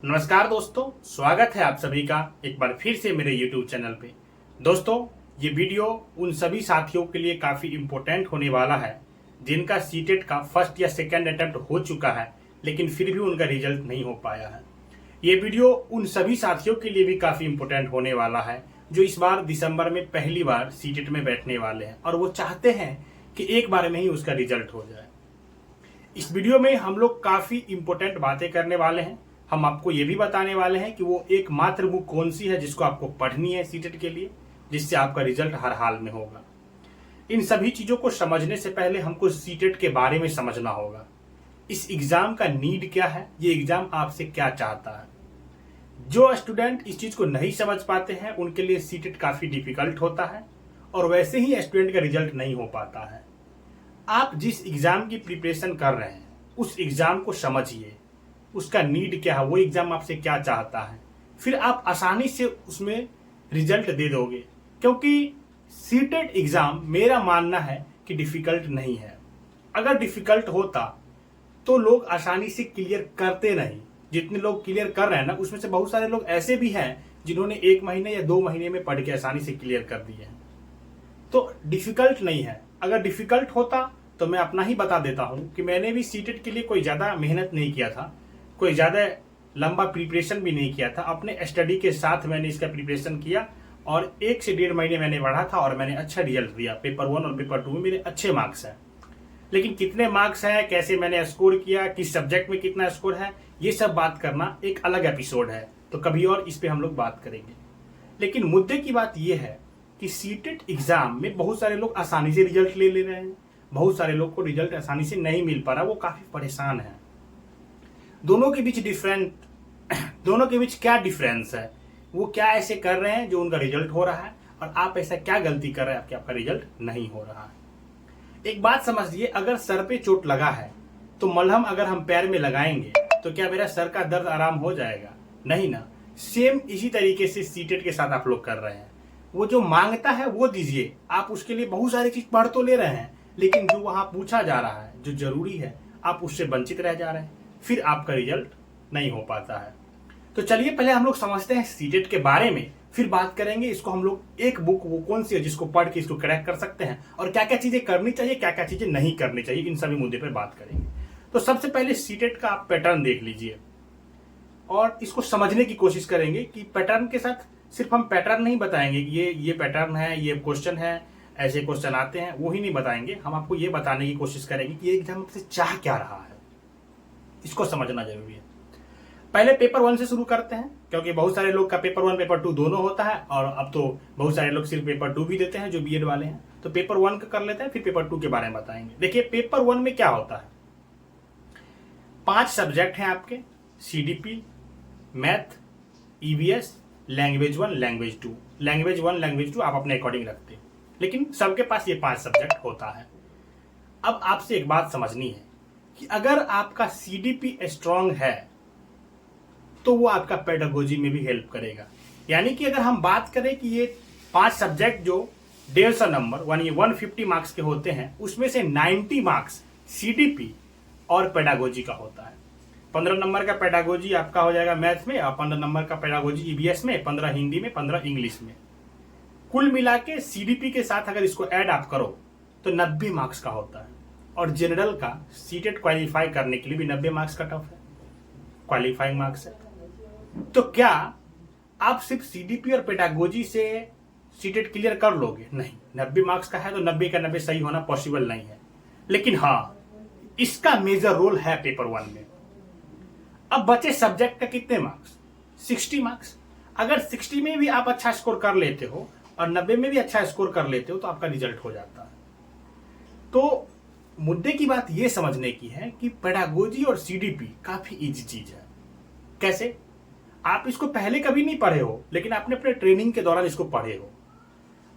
नमस्कार दोस्तों, स्वागत है आप सभी का एक बार फिर से मेरे YouTube चैनल पे। दोस्तों, ये वीडियो उन सभी साथियों के लिए काफ़ी इम्पोर्टेंट होने वाला है जिनका सीटेट का फर्स्ट या सेकंड अटेम्प्ट हो चुका है लेकिन फिर भी उनका रिजल्ट नहीं हो पाया है। ये वीडियो उन सभी साथियों के लिए भी काफ़ी इम्पोर्टेंट होने वाला है जो इस बार दिसंबर में पहली बार सीटेट में बैठने वाले हैं और वो चाहते हैं कि एक बार में ही उसका रिजल्ट हो जाए। इस वीडियो में हम लोग काफ़ी इम्पोर्टेंट बातें करने वाले हैं। हम आपको ये भी बताने वाले हैं कि वो एकमात्र बुक कौन सी है जिसको आपको पढ़नी है सीटेट के लिए, जिससे आपका रिजल्ट हर हाल में होगा। इन सभी चीज़ों को समझने से पहले हमको सीटेट के बारे में समझना होगा। इस एग्ज़ाम का नीड क्या है, ये एग्ज़ाम आपसे क्या चाहता है। जो स्टूडेंट इस चीज़ को नहीं समझ पाते हैं उनके लिए सीटेट काफ़ी डिफिकल्ट होता है और वैसे ही स्टूडेंट का रिजल्ट नहीं हो पाता है। आप जिस एग्ज़ाम की प्रिपरेशन कर रहे हैं उस एग्ज़ाम को समझिए, उसका नीड क्या है, वो एग्ज़ाम आपसे क्या चाहता है, फिर आप आसानी से उसमें रिजल्ट दे दोगे। क्योंकि सीटेट एग्ज़ाम मेरा मानना है कि डिफ़िकल्ट नहीं है। अगर डिफ़िकल्ट होता तो लोग आसानी से क्लियर करते नहीं। जितने लोग क्लियर कर रहे हैं ना, उसमें से बहुत सारे लोग ऐसे भी हैं जिन्होंने 1 महीने या 2 महीने में पढ़ के आसानी से क्लियर कर दिए हैं। तो डिफ़िकल्ट नहीं है। अगर डिफ़िकल्ट होता तो मैं अपना ही बता देता हूँ कि मैंने भी सीटेट के लिए कोई ज़्यादा मेहनत नहीं किया था, कोई ज़्यादा लंबा प्रिपरेशन भी नहीं किया था। अपने स्टडी के साथ मैंने इसका प्रिपरेशन किया और 1 से 1.5 महीने मैंने पढ़ा था और मैंने अच्छा रिजल्ट दिया। पेपर 1 और पेपर 2 में मेरे अच्छे मार्क्स हैं। लेकिन कितने मार्क्स हैं, कैसे मैंने स्कोर किया, किस सब्जेक्ट में कितना स्कोर है, ये सब बात करना एक अलग एपिसोड है, तो कभी और इस पर हम लोग बात करेंगे। लेकिन मुद्दे की बात यह है कि सीटेट एग्ज़ाम में बहुत सारे लोग आसानी से रिजल्ट ले रहे हैं, बहुत सारे लोग को रिजल्ट आसानी से नहीं मिल पा रहा, वो काफ़ी परेशान है। दोनों के बीच क्या डिफरेंस है, वो क्या ऐसे कर रहे हैं जो उनका रिजल्ट हो रहा है और आप ऐसा क्या गलती कर रहे हैं कि आपका रिजल्ट नहीं हो रहा है। एक बात समझिए, अगर सर पे चोट लगा है तो मलहम अगर हम पैर में लगाएंगे तो क्या मेरा सर का दर्द आराम हो जाएगा? नहीं ना। सेम इसी तरीके से सीटेट के साथ आप लोग कर रहे हैं। वो जो मांगता है वो दीजिए। आप उसके लिए बहुत सारी चीज पढ़ तो ले रहे हैं, लेकिन जो वहां पूछा जा रहा है, जो जरूरी है, आप उससे वंचित रह जा रहे हैं, फिर आपका रिजल्ट नहीं हो पाता है। तो चलिए पहले हम लोग समझते हैं सीटेट के बारे में, फिर बात करेंगे इसको हम लोग एक बुक वो कौन सी है जिसको पढ़ के इसको क्रैक कर सकते हैं और क्या क्या चीजें करनी चाहिए, क्या क्या चीजें नहीं करनी चाहिए, इन सभी मुद्दे पर बात करेंगे। तो सबसे पहले सीटेट का आप पैटर्न देख लीजिए और इसको समझने की कोशिश करेंगे कि पैटर्न के साथ सिर्फ हम पैटर्न नहीं बताएंगे कि ये पैटर्न है, ये क्वेश्चन है, ऐसे क्वेश्चन आते हैं, वो ही नहीं बताएंगे। हम आपको ये बताने की कोशिश करेंगे कि ये एग्जाम आपसे चाह क्या रहा है, इसको समझना जरूरी है। पहले पेपर 1 से शुरू करते हैं, क्योंकि बहुत सारे लोग का पेपर 1 पेपर 2 दोनों होता है और अब तो बहुत सारे लोग सिर्फ पेपर 2 भी देते हैं जो बीएड वाले हैं। तो पेपर 1 का कर लेते हैं, फिर पेपर 2 के बारे में बताएंगे। देखिए पेपर 1 में क्या होता है, 5 सब्जेक्ट हैं आपके, CDP, math, EVS, language 1, language 2। Language 1, language 2 आप अपने अकॉर्डिंग रखते हैं, लेकिन सबके पास ये 5 सब्जेक्ट होता है। अब आपसे एक बात समझनी है कि अगर आपका सीडीपी स्ट्रांग है तो वो आपका पेडागोजी में भी हेल्प करेगा। यानी कि अगर हम बात करें कि ये 5 सब्जेक्ट जो 150 नंबर 150 मार्क्स के होते हैं, उसमें से 90 मार्क्स सीडीपी और पेडागोजी का होता है। 15 नंबर का पेडागोजी आपका हो जाएगा मैथ में और 15 नंबर का पेडागोजी ईवीएस में, 15 हिंदी में, 15 इंग्लिश में। कुल मिला के सीडीपी के साथ अगर इसको ऐड आप करो तो 90 मार्क्स का होता है। और जनरल का सीटेट क्वालिफाई करने के लिए भी 90 मार्क्स का टफ है, क्वालिफाइंग मार्क्स है। तो क्या आप सिर्फ सीडीपी और पेडागोजी से सीटेट क्लियर कर लोगे? नहीं। 90 मार्क्स का है तो 90 का 90 सही होना पॉसिबल नहीं है, लेकिन हाँ इसका मेजर रोल है पेपर 1 में। अब बचे सब्जेक्ट का कितने मार्क्स? 60 मार्क्स। अगर 60 में भी आप अच्छा स्कोर कर लेते हो और 90 में भी अच्छा स्कोर कर लेते हो तो आपका रिजल्ट हो जाता है। तो मुद्दे की बात यह समझने की है कि पेडागोजी और सीडीपी काफी इजी चीज है। कैसे? आप इसको पहले कभी नहीं पढ़े हो, लेकिन आपने अपने ट्रेनिंग के दौरान इसको पढ़े हो।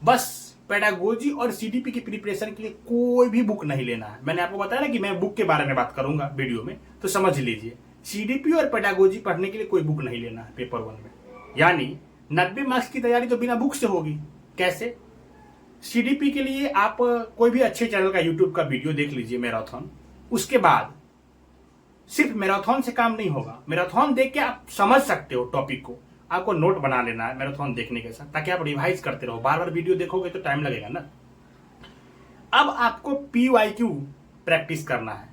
बस पेडागोजी और सीडीपी की प्रिपरेशन के लिए कोई भी बुक नहीं लेना है। मैंने आपको बताया ना कि मैं बुक के बारे में बात करूंगा वीडियो में, तो समझ लीजिए सीडीपी और पेडागोजी पढ़ने के लिए कोई बुक नहीं लेना है पेपर 1 में। यानी 90 मार्क्स की तैयारी तो बिना बुक से होगी। कैसे? सीडीपी के लिए आप कोई भी अच्छे चैनल का यूट्यूब का वीडियो देख लीजिए, मैराथन। उसके बाद सिर्फ मैराथन से काम नहीं होगा। मैराथन देख के आप समझ सकते हो टॉपिक को, आपको नोट बना लेना है मैराथन देखने के साथ, ताकि आप रिवाइज करते रहो। बार बार वीडियो देखोगे तो टाइम लगेगा ना। अब आपको PYQ प्रैक्टिस करना है,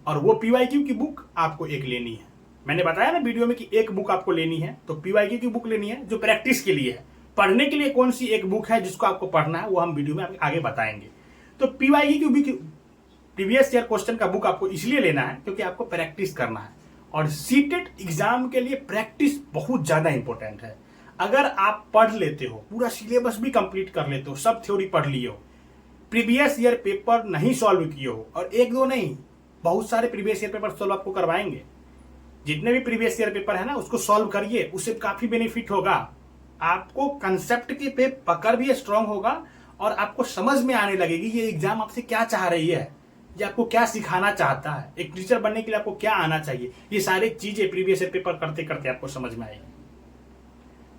और वो PYQ की बुक आपको एक लेनी है। मैंने बताया ना वीडियो में कि एक बुक आपको लेनी है, तो PYQ की बुक लेनी है जो प्रैक्टिस के लिए है। पढ़ने के लिए कौन सी एक बुक है जिसको आपको पढ़ना है, वो हम वीडियो में आगे बताएंगे। तो PYQ की बुक, प्रीवियस ईयर क्वेश्चन का बुक आपको इसलिए लेना है क्योंकि आपको प्रैक्टिस करना है, और सीटेट एग्जाम के लिए प्रैक्टिस बहुत ज्यादा इंपॉर्टेंट है। अगर आप पढ़ लेते हो, पूरा सिलेबस भी कंप्लीट कर लेते हो, सब थ्योरी पढ़ लिए हो, प्रीवियस ईयर पेपर नहीं सॉल्व किए हो, और एक दो नहीं बहुत सारे प्रीवियस ईयर पेपर सॉल्व आपको करवाएंगे। जितने भी प्रीवियस ईयर पेपर है ना, उसको सॉल्व करिए, उससे काफी बेनिफिट होगा। आपको कंसेप्ट के पे पकड़ भी स्ट्रांग होगा, और आपको समझ में आने लगेगी ये एग्जाम आपसे क्या चाह रही है, ये आपको क्या सिखाना चाहता है, एक टीचर बनने के लिए आपको क्या आना चाहिए। ये सारी चीजें प्रीवियस ईयर पेपर करते करते आपको समझ में आएगी।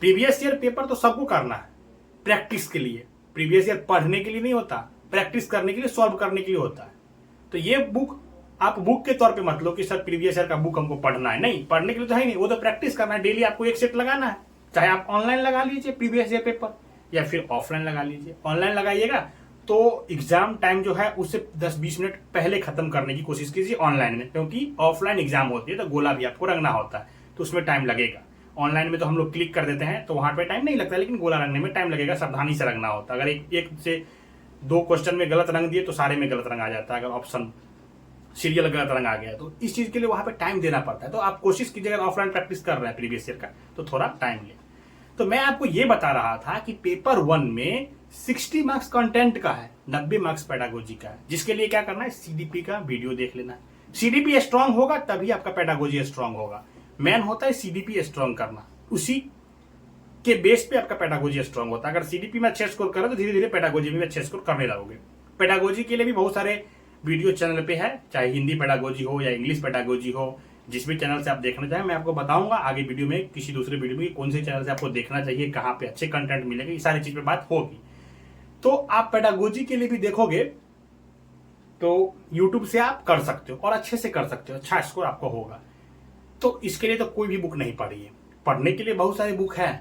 प्रीवियस ईयर पेपर तो सबको करना है प्रैक्टिस के लिए, प्रीवियस ईयर पढ़ने के लिए नहीं होता, प्रैक्टिस करने के लिए, सॉल्व करने के लिए होता है। तो ये बुक आप बुक के तौर पे मत लो कि सर प्रीवियस ईयर का बुक हमको पढ़ना है, नहीं, पढ़ने के लिए तो है नहीं, वो तो प्रैक्टिस करना है। डेली आपको एक सेट लगाना है, चाहे आप ऑनलाइन लगा लीजिए प्रीवियस ईयर पेपर, या फिर ऑफलाइन लगा लीजिए। ऑनलाइन लगाइएगा तो एग्जाम टाइम जो है उससे 10-20 मिनट पहले खत्म करने की कोशिश कीजिए ऑनलाइन में, क्योंकि ऑफलाइन एग्जाम होती है तो गोला भी आपको रंगना होता है, तो उसमें टाइम लगेगा। ऑनलाइन में तो हम लोग क्लिक कर देते हैं तो वहां पे टाइम नहीं लगता, लेकिन गोला रंगने में टाइम लगेगा, सावधानी से रंगना होता है। अगर एक से 2 क्वेश्चन में गलत रंग दिए तो सारे में गलत रंग आ जाता है, अगर ऑप्शन सीरियल गलत रंग आ गया तो इस चीज के लिए वहां पे टाइम देना पड़ता है। तो आप कोशिश कीजिए, अगर ऑफलाइन प्रैक्टिस कर रहे हैं प्रीवियस ईयर का तो थोड़ा टाइम ले। तो मैं आपको ये बता रहा था कि पेपर 1 में 60 मार्क्स कंटेंट का है, 90 मार्क्स पेडागोजी का है, जिसके लिए क्या करना है, CDP का वीडियो देख लेना है। CDP स्ट्रांग होगा तभी आपका पेडागोजी स्ट्रांग होगा। मेन होता है CDP स्ट्रांग करना, उसी के बेस पे आपका पेडागोजी स्ट्रांग होता है। अगर CDP में अच्छे स्कोर करो तो धीरे धीरे पेडागोजी में अच्छे स्कोर करने लगोगे। पेडागोजी के लिए भी बहुत सारे वीडियो चैनल पे है, चाहे हिंदी पेडागोजी हो या इंग्लिश पेडागोजी हो, जिस भी चैनल से आप देखना चाहें मैं आपको बताऊंगा आगे वीडियो में, किसी दूसरे वीडियो में, कौन से चैनल से आपको देखना चाहिए, कहाँ पे अच्छे कंटेंट मिलेंगे, ये सारी चीज पे बात होगी। तो आप पेडागोजी के लिए भी देखोगे तो यूट्यूब से आप कर सकते हो, और अच्छे से कर सकते हो, अच्छा स्कोर आपको होगा। तो इसके लिए तो कोई भी बुक नहीं पढ़ी है, पढ़ने के लिए बहुत सारी बुक है,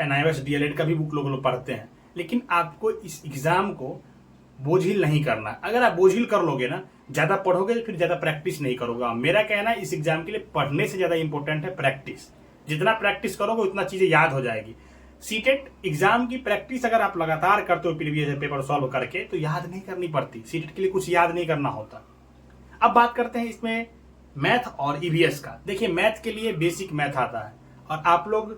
NIOS DLED का भी बुक लोग पढ़ते हैं, लेकिन आपको इस एग्जाम को बोझिल नहीं करना। अगर आप बोझिल कर लोगे ना, ज्यादा पढ़ोगे तो फिर ज्यादा प्रैक्टिस नहीं करोगे। मेरा कहना है इस एग्जाम के लिए पढ़ने से ज्यादा इंपॉर्टेंट है प्रैक्टिस। जितना प्रैक्टिस करोगे उतना चीजें याद हो जाएगी। सीटेट एग्जाम की प्रैक्टिस अगर आप लगातार करते हो प्रीवियस पेपर सॉल्व करके, तो याद नहीं करनी पड़ती, सीटेट के लिए कुछ याद नहीं करना होता। अब बात करते हैं इसमें मैथ और EVS का। देखिए मैथ के लिए बेसिक मैथ आता है, और आप लोग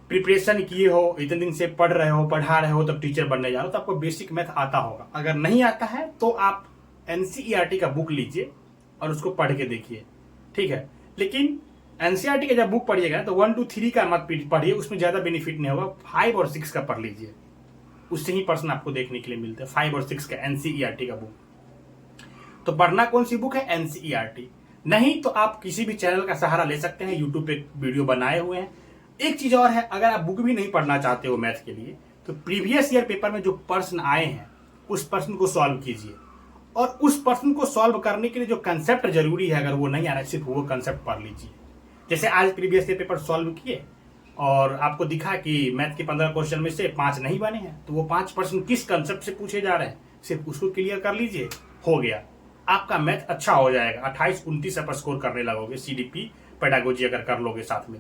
प्रिपरेशन किए हो, इतने दिन से पढ़ रहे हो, पढ़ा रहे हो, तब टीचर बनने जा रहे हो, तो आपको बेसिक मैथ आता होगा। अगर नहीं आता है तो आप NCERT का बुक लीजिए और उसको पढ़ के देखिए, ठीक है। लेकिन NCERT का जब बुक पढ़िएगा तो 1, 2, 3 का मत पढ़िए, उसमें ज्यादा बेनिफिट नहीं होगा। 5 और 6 का पढ़ लीजिए, उससे ही प्रश्न आपको देखने के लिए मिलते हैं। 5 और 6 का NCERT का बुक। तो पढ़ना कौन सी बुक है, NCERT। नहीं तो आप किसी भी चैनल का सहारा ले सकते हैं, यूट्यूब पे वीडियो बनाए हुए हैं। एक चीज और है, अगर आप बुक भी नहीं पढ़ना चाहते हो मैथ के लिए, तो प्रीवियस ईयर पेपर में जो प्रश्न आए हैं उस प्रश्न को सॉल्व कीजिए, और उस प्रश्न को सॉल्व करने के लिए जो कंसेप्ट जरूरी है, अगर वो नहीं आ रहा है, सिर्फ वो कंसेप्ट पढ़ लीजिए। जैसे आज प्रीवियस ईयर पेपर सॉल्व किए और आपको दिखा कि मैथ के 15 क्वेश्चन में से 5 नहीं बने हैं, तो वो 5 प्रश्न किस कंसेप्ट से पूछे जा रहे हैं, सिर्फ उसको क्लियर कर लीजिए, हो गया, आपका मैथ अच्छा हो जाएगा। 28-29 आप स्कोर करने लगोगे CDP पेडागोजी अगर कर लोगे साथ में।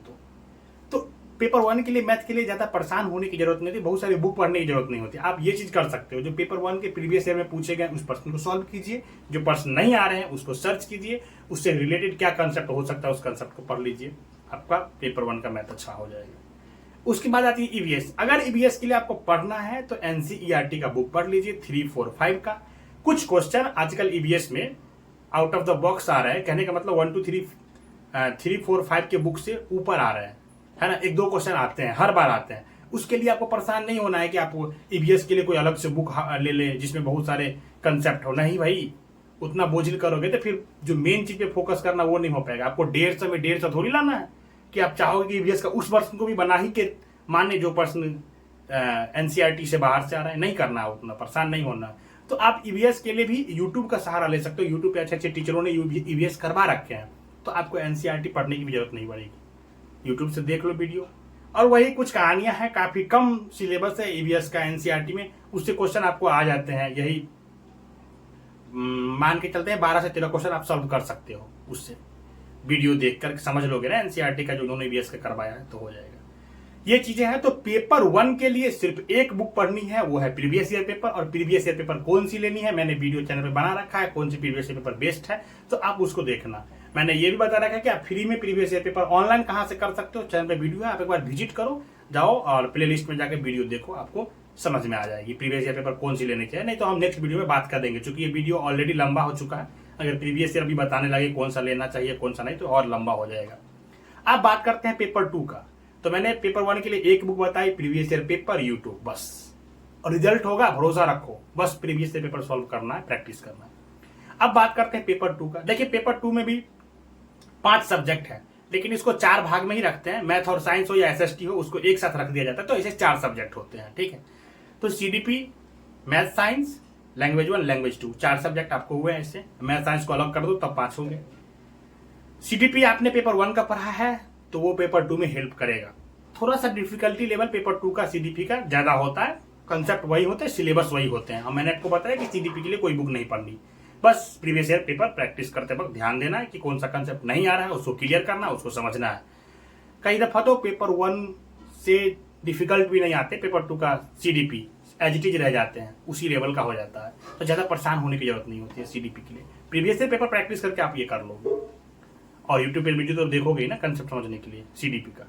तो पेपर 1 के लिए मैथ के लिए ज्यादा परेशान होने की जरूरत नहीं होती, बहुत सारी बुक पढ़ने की जरूरत नहीं होती। आप ये चीज कर सकते हो, जो पेपर 1 के प्रीवियस ईयर में पूछे गए उस प्रश्न को सॉल्व कीजिए, जो प्रश्न नहीं आ रहे हैं उसको सर्च कीजिए, उससे रिलेटेड क्या कंसेप्ट हो सकता है उस कंसेप्ट को पढ़ लीजिए, आपका पेपर 1 का मैथ अच्छा हो जाएगा। उसके बाद आती है EVS। अगर EVS के लिए आपको पढ़ना है तो NCERT का बुक पढ़ लीजिए 3, 4, 5 का। कुछ क्वेश्चन आजकल EVS में आउट ऑफ द बॉक्स आ रहा है, कहने का मतलब 1, 2, 3, 4, 5 के बुक से ऊपर आ रहे हैं, है ना। 1-2 क्वेश्चन आते हैं, हर बार आते हैं। उसके लिए आपको परेशान नहीं होना है कि आप EVS के लिए कोई अलग से बुक ले लें जिसमें बहुत सारे कंसेप्ट हो। नहीं भाई, उतना बोझिल करोगे तो फिर जो मेन चीज पे फोकस करना वो नहीं हो पाएगा। आपको 150 में 150 थोड़ी लाना है कि आप चाहोगे कि EVS का उस प्रश्न को भी बना ही के माने जो प्रश्न NCERT से बाहर से आ रहा है। नहीं करना है, उतना परेशान नहीं होना। तो आप ईवीएस के लिए भी यूट्यूब का सहारा ले सकते हो। यूट्यूब पे अच्छे अच्छे टीचरों ने ईवीएस करवा रखे हैं, तो आपको एनसीईआरटी पढ़ने की भी जरूरत नहीं पड़ेगी। यूट्यूब से देख लो वीडियो, और वही कुछ कहानियां हैं, काफी कम सिलेबस है ईवीएस का एनसीईआरटी में, उससे क्वेश्चन आपको आ जाते हैं। यही मान के चलते हैं 12 से 13 क्वेश्चन आप सॉल्व कर सकते हो, उससे वीडियो देखकर समझ लोगे ना एनसीईआरटी का जो उन्होंने ईवीएस का करवाया है, तो हो जाएगा। ये चीजें हैं। तो पेपर 1 के लिए सिर्फ एक बुक पढ़नी है, वो है प्रीवियस ईयर पेपर। और प्रीवियस ईयर पेपर कौन सी लेनी है मैंने वीडियो चैनल पे बना रखा है, कौन सी प्रीवियस ईयर पेपर बेस्ट है, तो आप उसको देखना। मैंने ये भी बता रखा है कि आप फ्री में प्रीवियस ईयर पेपर ऑनलाइन कहां से कर सकते हो, चैनल पे वीडियो है, आप एक बार विजिट करो, जाओ और प्ले लिस्ट में जाकर वीडियो देखो, आपको समझ में आ जाएगी प्रीवियस ईयर पेपर कौन सी लेनी चाहिए। नहीं तो हम नेक्स्ट वीडियो में बात कर देंगे, क्योंकि ये वीडियो ऑलरेडी लंबा हो चुका है। अगर प्रीवियस ईयर भी बताने लगे कौन सा लेना चाहिए कौन सा नहीं, तो और लंबा हो जाएगा। अब बात करते हैं पेपर 2 का। तो मैंने पेपर 1 के लिए एक बुक बताई, प्रीवियस ईयर पेपर यूट्यूब, बस। और रिजल्ट होगा, भरोसा रखो, बस प्रीवियस ईयर पेपर सॉल्व करना है, प्रैक्टिस करना है। अब बात करते हैं पेपर 2 का। देखिए पेपर 2 में भी 5 सब्जेक्ट है, लेकिन इसको 4 भाग में ही रखते हैं। मैथ और साइंस हो या एसएसटी हो, उसको एक साथ रख दिया जाता है, तो ऐसे 4 सब्जेक्ट होते हैं, ठीक है। तो CDP, math science, language 1, language 2, 4 subject आपको हुए हैं। इससे मैथ साइंस को अलग कर दो तब 5 होंगे। सीडीपी आपने पेपर 1 का पढ़ा है तो वो पेपर 2 में हेल्प करेगा। थोड़ा सा डिफिकल्टी लेवल पेपर 2 का सीडीपी का ज्यादा होता है, कंसेप्ट वही होते हैं, सिलेबस वही होते हैं। और मैंने आपको बताया कि सीडीपी के लिए कोई बुक नहीं पढ़नी, बस प्रीवियस ईयर पेपर प्रैक्टिस करते वक्त ध्यान देना है कि कौन सा कंसेप्ट नहीं आ रहा है, उसको क्लियर करना है, उसको समझना है। कई दफा तो पेपर 1 से डिफिकल्ट भी नहीं आते, पेपर 2 का सीडीपी एज इट इज रह जाते हैं, उसी लेवल का हो जाता है। तो ज्यादा परेशान होने की जरूरत नहीं होती है सीडीपी के लिए। प्रीवियस ईयर पेपर प्रैक्टिस करके आप ये कर लोगे, और यूट्यूब पे वीडियो तो देखोगे ही ना कंसेप्ट समझने के लिए सीडीपी का।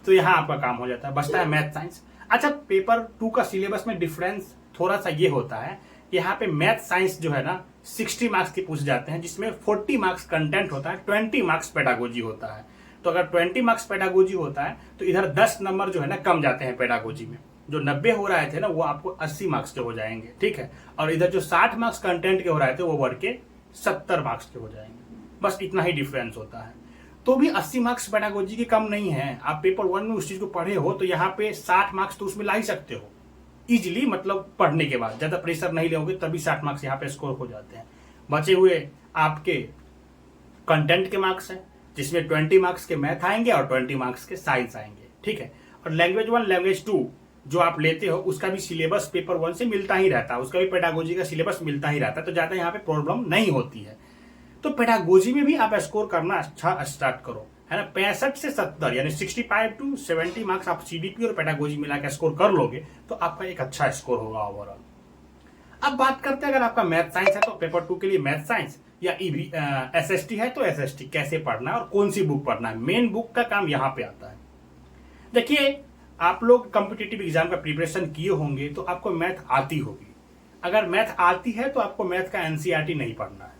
तो यहाँ आपका काम हो जाता है। बचता है मैथ साइंस। अच्छा, पेपर 2 का सिलेबस में डिफरेंस थोड़ा सा ये होता है, यहाँ पे मैथ साइंस जो है ना 60 मार्क्स के पूछ जाते हैं, जिसमें 40 मार्क्स कंटेंट होता है, 20 मार्क्स पेडागोजी होता है। तो अगर 20 मार्क्स पेडागोजी होता है तो इधर 10 नंबर जो है ना कम जाते हैं पेडागोजी में। जो 90 हो रहे थे ना वो आपको 80 मार्क्स के हो जाएंगे, ठीक है। और इधर जो 60 मार्क्स कंटेंट के हो रहे थे वो बढ़ के 70 मार्क्स के हो जाएंगे। बस इतना ही डिफरेंस होता है। तो भी 80 मार्क्स पेडागोजी के कम नहीं है। आप पेपर 1 में उस चीज को पढ़े हो तो यहाँ पे 60 मार्क्स तो उसमें ला ही सकते हो इजिली, मतलब पढ़ने के बाद ज्यादा प्रेशर नहीं लोगे तभी 60 मार्क्स यहाँ पे स्कोर हो जाते हैं। बचे हुए आपके कंटेंट के मार्क्स हैं, जिसमें 20 मार्क्स के मैथ आएंगे और 20 मार्क्स के साइंस आएंगे, ठीक है। और लैंग्वेज 1, लैंग्वेज 2 जो आप लेते हो उसका भी सिलेबस पेपर 1 से मिलता ही रहता है, उसका भी पेडागोजी का सिलेबस मिलता ही रहता है, तो ज्यादा यहाँ पे प्रॉब्लम नहीं होती है। तो पेडागोजी में भी आप स्कोर करना अच्छा स्टार्ट करो, है ना। 65 से 70 यानी 65 to 70 मार्क्स आप सीडीपी और पेडागोजी मिला के स्कोर कर लोगे तो आपका एक अच्छा स्कोर होगा ओवरऑल। अब बात करते हैं अगर आपका मैथ साइंस है तो पेपर 2 के लिए मैथ साइंस, या एसएसटी है तो एसएसटी कैसे पढ़ना है और कौन सी बुक पढ़ना है, मेन बुक का काम यहाँ पे आता है। देखिए आप लोग कॉम्पिटिटिव एग्जाम का प्रिपरेशन किए होंगे तो आपको मैथ आती होगी। अगर मैथ आती है तो आपको मैथ का एनसीईआरटी नहीं पढ़ना है,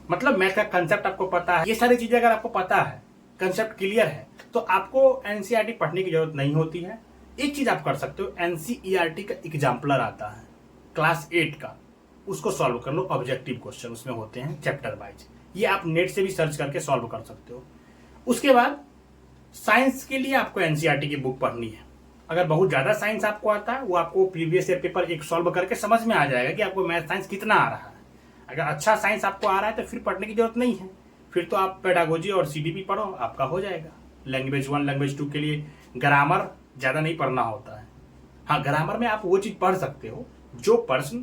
मतलब मैथ का कंसेप्ट आपको पता है। ये सारी चीजें अगर आपको पता है, कंसेप्ट क्लियर है, तो आपको एनसीईआरटी पढ़ने की जरूरत नहीं होती है। एक चीज आप कर सकते हो, एनसीईआरटी का एग्जाम्पलर आता है क्लास 8 का, उसको सॉल्व कर लो। ऑब्जेक्टिव क्वेश्चन उसमें होते हैं चैप्टर वाइज, ये आप नेट से भी सर्च करके सॉल्व कर सकते हो। उसके बाद साइंस के लिए आपको एनसीईआरटी की बुक पढ़नी है। अगर बहुत ज्यादा साइंस आपको आता है वो आपको प्रीवियस ईयर पेपर 1 सॉल्व करके समझ में आ जाएगा कि आपको मैथ साइंस कितना आ रहा है। अगर अच्छा साइंस आपको आ रहा है तो फिर पढ़ने की जरूरत नहीं है, फिर तो आप पेडागोजी और सीडीपी पढ़ो, आपका हो जाएगा। लैंग्वेज 1, लैंग्वेज 2 के लिए ग्रामर ज्यादा नहीं पढ़ना होता है। हाँ, ग्रामर में आप वो चीज पढ़ सकते हो जो प्रश्न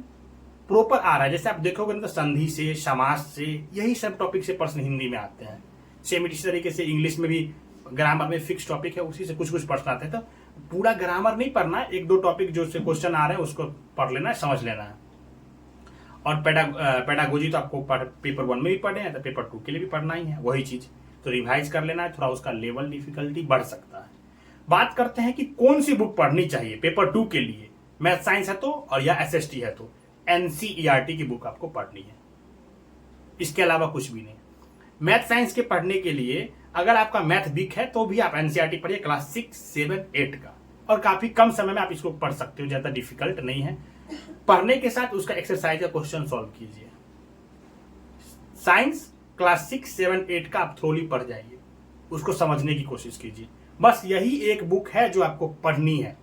प्रॉपर आ रहा है। जैसे आप देखोगे ना तो संधि से, समास से, यही सब टॉपिक से प्रश्न हिंदी में आते हैं। सेम इसी तरीके से इंग्लिश में भी ग्रामर में फिक्स टॉपिक है, उसी से कुछ कुछ प्रश्न आते हैं। तो पूरा ग्रामर नहीं पढ़ना, 1-2 टॉपिक जो से क्वेश्चन आ रहे हैं उसको पढ़ लेना है, समझ लेना है। और पेडागोजी तो आपको पेपर 1 में भी पढ़े हैं तो पेपर 2 के लिए भी पढ़ना ही है, वही चीज तो रिवाइज कर लेना है, थोड़ा उसका लेवल डिफिकल्टी बढ़ सकता है। बात करते हैं कि कौन सी बुक पढ़नी चाहिए पेपर 2 के लिए, मैथ साइंस है तो और या एसएसटी है तो एनसीईआरटी की बुक आपको पढ़नी है, इसके अलावा कुछ भी नहीं। मैथ साइंस के पढ़ने के लिए अगर आपका मैथ वीक है तो भी आप एनसीईआरटी पढ़िए क्लास 6, 7, 8 का, और काफी कम समय में आप इसको पढ़ सकते हो, ज्यादा डिफिकल्ट नहीं है। पढ़ने के साथ उसका एक्सरसाइज या क्वेश्चन सॉल्व कीजिए। साइंस क्लास 6, 7, 8 का आप थोड़ी पढ़ जाइए, उसको समझने की कोशिश कीजिए। बस यही एक बुक है जो आपको पढ़नी है,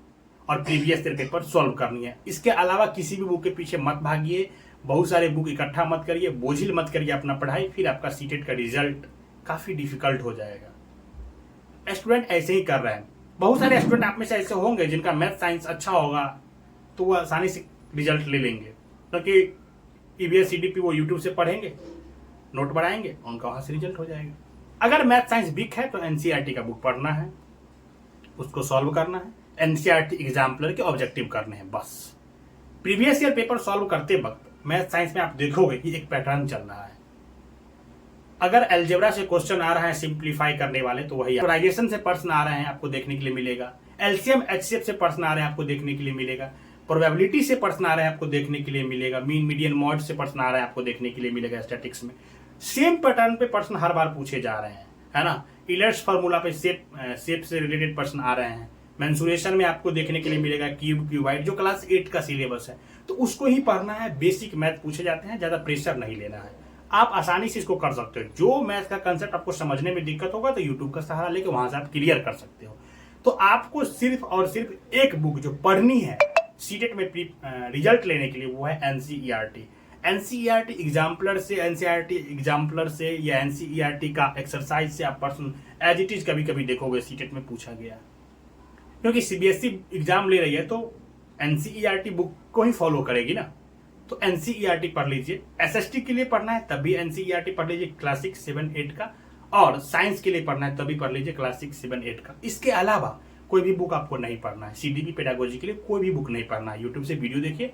और प्रीवियस ईयर पेपर सॉल्व करनी है। इसके अलावा किसी भी बुक के पीछे मत भागिए, बहुत सारे बुक इकट्ठा मत करिए, बोझिल मत करिए अपना पढ़ाई, फिर आपका सीटेट का रिजल्ट काफी डिफिकल्ट हो जाएगा। स्टूडेंट ऐसे ही कर रहे हैं, बहुत सारे स्टूडेंट आप में से ऐसे होंगे जिनका मैथ साइंस अच्छा होगा तो वो आसानी से रिजल्ट ले लेंगे, क्योंकि ईवीएस सीडीपी वो यूट्यूब से पढ़ेंगे, नोट बढ़ाएंगे, उनका वहां से रिजल्ट हो जाएगा। अगर मैथ साइंस वीक है तो एनसीईआरटी का बुक पढ़ना है, उसको सॉल्व करना है, एनसीईआरटी एग्जाम्पलर के ऑब्जेक्टिव करने हैं बस। प्रीवियस ईयर पेपर सॉल्व करते वक्त मैथ साइंस में आप देखोगे कि एक पैटर्न चल रहा है। अगर अलजेब्रा से क्वेश्चन आ रहा है सिंप्लीफाई करने वाले तो वही, फैक्टराइजेशन से प्रश्न आ रहे हैं आपको देखने के लिए मिलेगा, एलसीएम एचसीएफ से प्रश्न आ रहे हैं आपको देखने के लिए मिलेगा, प्रोबेबिलिटी से प्रश्न आ रहे हैं आपको देखने के लिए मिलेगा, मीन मीडियन मॉड से प्रश्न आ रहे हैं आपको देखने के लिए मिलेगा। स्टैटिक्स में सेम पैटर्न पे प्रश्न हर बार पूछे जा रहे हैं, है ना। इलर्ट्स फार्मूला पे शेप से रिलेटेड प्रश्न आ रहे हैं। मेंसुरेशन में आपको देखने के लिए मिलेगा क्यूब क्यूबाइड, जो क्लास 8 का सिलेबस है, तो उसको ही पढ़ना है। बेसिक मैथ पूछे जाते हैं, ज्यादा प्रेशर नहीं लेना है, आप आसानी से इसको कर सकते हो। जो मैथ का कंसेप्ट आपको समझने में दिक्कत होगा तो यूट्यूब का सहारा लेके वहां से आप क्लियर कर सकते हो। तो आपको सिर्फ और सिर्फ एक बुक जो पढ़नी है सीटेट में रिजल्ट लेने के लिए, वो है एनसीईआरटी। एनसीईआरटी एग्जाम्पलर से, एनसीईआरटी एग्जाम्पलर से या एनसीईआरटी का एक्सरसाइज से आप पर्सन एज इट इज कभी कभी देखोगे सीटेट में पूछा गया, क्योंकि सीबीएसई एग्जाम ले रही है तो एनसीईआरटी बुक को ही फॉलो करेगी ना। तो एनसीईआरटी पढ़ लीजिए। एसएसटी के लिए पढ़ना है तभी एनसीईआरटी पढ़ लीजिए क्लासिक 7-8 का, और साइंस के लिए पढ़ना है तभी पढ़ लीजिए क्लासिक 7-8 का। इसके अलावा कोई भी बुक आपको नहीं पढ़ना है। सीडीपी पेडागोजी के लिए कोई भी बुक नहीं पढ़ना है। यूट्यूब से वीडियो देखिए,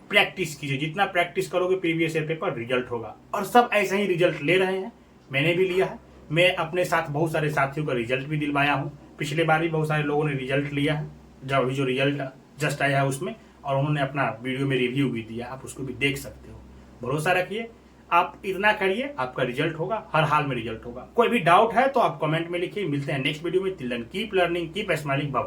प्रैक्टिस कीजिए, जितना प्रैक्टिस करोगे प्रीवियस ईयर पेपर रिजल्ट होगा। और सब ऐसे ही रिजल्ट ले रहे हैं, मैंने भी लिया है। मैं अपने साथ बहुत सारे साथियों का रिजल्ट भी दिलवाया हूँ। पिछले बार भी बहुत सारे लोगों ने रिजल्ट लिया है, जब अभी जो रिजल्ट जस्ट आया है उसमें, और उन्होंने अपना वीडियो में रिव्यू भी दिया, आप उसको भी देख सकते हो। भरोसा रखिए, आप इतना करिए, आपका रिजल्ट होगा, हर हाल में रिजल्ट होगा। कोई भी डाउट है तो आप कमेंट में लिखिए। मिलते हैं नेक्स्ट वीडियो में। Till then keep learning, keep smiling, bye.